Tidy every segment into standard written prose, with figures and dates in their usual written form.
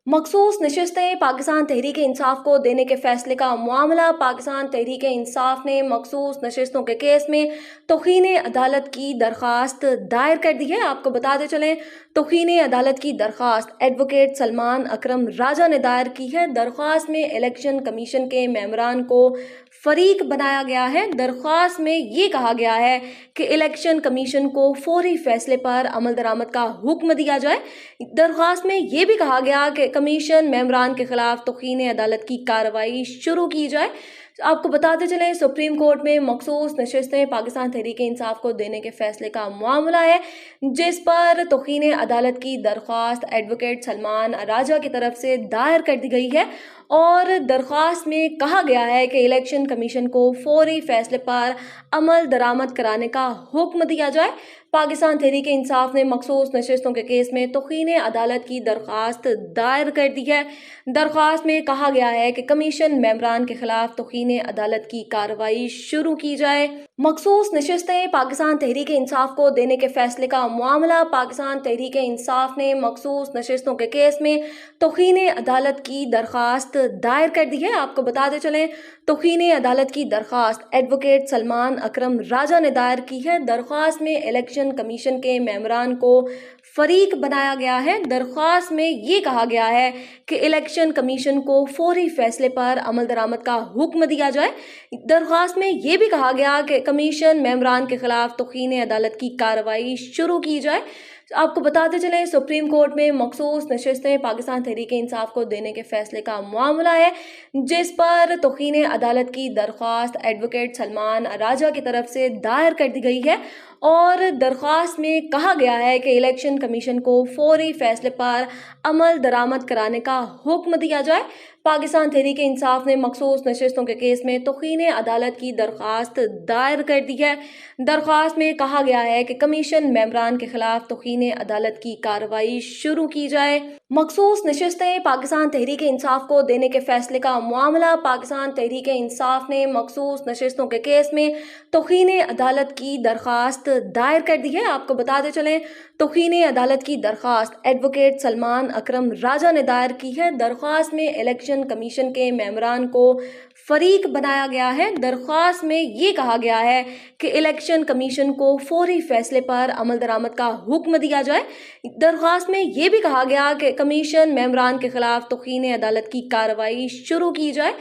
मखसूस नशिस्तें पाकिस्तान तहरीक इंसाफ को देने के फैसले का मामला। पाकिस्तान तहरीक इंसाफ ने मखसूस नशिस्तों के केस में तौहीन अदालत की दरख्वास्त दायर कर दी है। आपको बताते चलें, तौहीन अदालत की दरख्वास्त एडवोकेट सलमान अकरम राजा ने दायर की है। दरख्वास्त में इलेक्शन कमीशन के मेंबरान को फरीक बनाया गया है। दरख्वास्त में ये कहा गया है कि इलेक्शन कमीशन को फौरी फैसले पर अमल दरामद का हुक्म दिया जाए। दरख्वास्त में ये भी कहा गया कि कमीशन मेंबरान के खिलाफ तौहीन अदालत की कार्रवाई शुरू की जाए। आपको बताते चलें, सुप्रीम कोर्ट में मखसूस नशिस्तें पाकिस्तान तहरीक इंसाफ को देने के फैसले का मामला है, जिस पर तौहीन अदालत की दरख्वास्त एडवोकेट सलमान राजा की तरफ से दायर कर दी गई है। और दरख्वास्त में कहा गया है कि इलेक्शन कमीशन को फौरी फैसले पर अमल दरामद कराने का हुक्म दिया जाए। पाकिस्तान तहरीक इंसाफ ने मखसूस नशिस्तों के केस में तौहीन अदालत की दरख्वास्त दायर कर दी है। दरख्वास्त में कहा गया है कि कमीशन मेंबरान के खिलाफ तौहीन अदालत की कार्रवाई शुरू की जाए। मखसूस नशिस्तें पाकिस्तान तहरीक इंसाफ को देने के फैसले का मामला। पाकिस्तान तहरीक इंसाफ ने मखसूस नशिस्तों के केस में तौहीन अदालत की दरख्वास्त दायर कर दी है। आपको बताते चलें, तौहीन अदालत की दरख्वास्त एडवोकेट सलमान अकरम राजा ने दायर की है। दरख्वास्त में इलेक्शन कमीशन के मेंबरान को फरीक बनाया गया है। दरख्वास्त में ये कहा गया है कि इलेक्शन कमीशन को फौरी फैसले पर अमल दरामद का हुक्म दिया जाए। दरख्वास्त में ये भी कहा गया कि कमीशन मेंबरान के खिलाफ तौहीन अदालत की कार्रवाई शुरू की जाए। आपको बताते चलें, सुप्रीम कोर्ट में मखसूस नशिस्तें पाकिस्तान तहरीक इंसाफ को देने के फैसले का मामला है, जिस पर तौहीन अदालत की दरख्वास्त एडवोकेट सलमान राजा की तरफ से दायर कर दी गई है। और दरख्वास्त में कहा गया है कि इलेक्शन कमीशन को फौरी फैसले पर अमल दरामद कराने का हुक्म दिया जाए। पाकिस्तान तहरीक इंसाफ ने मखसूस नशिस्तों के केस में तौहीन अदालत की दरख्वास्त दायर कर दी है। दरख्वास्त में कहा गया है कि कमीशन मेंबरान के खिलाफ तौहीन अदालत की कार्रवाई शुरू की जाए। मखसूस नशिस्तें पाकिस्तान तहरीक इंसाफ को देने के फैसले का मामला। पाकिस्तान तहरीक इंसाफ ने मखसूस नशिस्तों के केस में तौहीन अदालत की दरख्वास्त दायर कर दी है। आपको बताते चलें, तौहीन अदालत की दरख्वास्त एडवोकेट सलमान अकरम राजा ने दायर की है। दरख्वास्त में इलेक्शन कमीशन के मेंबरान को फरीक बनाया गया है। दरख्वास्त में ये कहा गया है कि इलेक्शन कमीशन को फौरी फैसले पर अमल दरामद का हुक्म दिया जाए। दरख्वास्त में ये भी कहा गया कि कमीशन मेंबरान के खिलाफ तौहीन अदालत की कार्रवाई शुरू की जाए।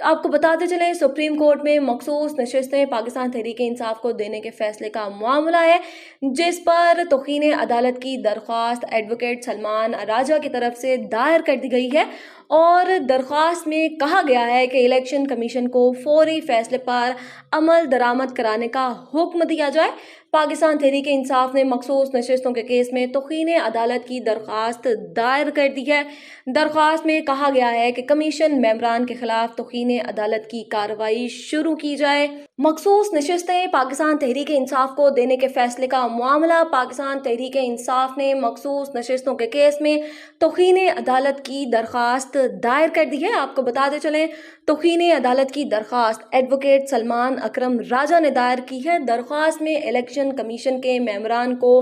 आपको बताते चलें, सुप्रीम कोर्ट में मखसूस नशिस्तें पाकिस्तान तहरीक इंसाफ को देने के फैसले का मामला है, जिस पर तौहीन अदालत की दरख्वास्त एडवोकेट सलमान राजा की तरफ से दायर कर दी गई है। और दरख्वास्त में कहा गया है कि इलेक्शन कमीशन को फौरी फैसले पर अमल दरामद कराने का हुक्म दिया जाए। पाकिस्तान तहरीक इंसाफ ने मखसूस नशिस्तों के केस में तौहीन अदालत की दरख्वास्त दायर कर दी है। दरख्वास्त में कहा गया है कि कमीशन मेंबरान के खिलाफ तौहीन अदालत की कार्रवाई शुरू की जाए। मखसूस नशिस्तें पाकिस्तान तहरीक इंसाफ को देने के फैसले का मामला। पाकिस्तान तहरीक इंसाफ ने मखसूस नशिस्तों के केस में तौहीन अदालत की दरख्वास्त दायर कर दी है। आपको बताते चलें, तौहीन अदालत की दरख्वास्त एडवोकेट सलमान अकरम राजा ने दायर की है। दरख्वास्त में इलेक्शन कमीशन के मेंबरान को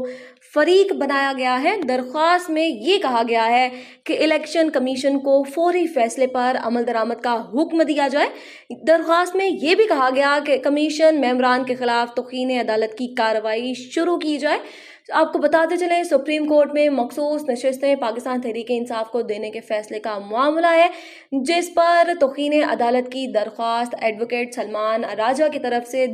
फरीक बनाया गया है। दरख्वास्त में ये कहा गया है कि इलेक्शन कमीशन को फौरी फैसले पर अमल दरामद का हुक्म दिया जाए। दरख्वास्त में ये भी कहा गया कि कमीशन मेंबरान के खिलाफ तौहीन अदालत की कार्रवाई शुरू की जाए। आपको बताते चलें, सुप्रीम कोर्ट में मखसूस नशिस्तें पाकिस्तान तहरीक इंसाफ को देने के फैसले का मामला है, जिस पर तौहीन अदालत की दरख्वास्त एडवोकेट सलमान राजा की तरफ से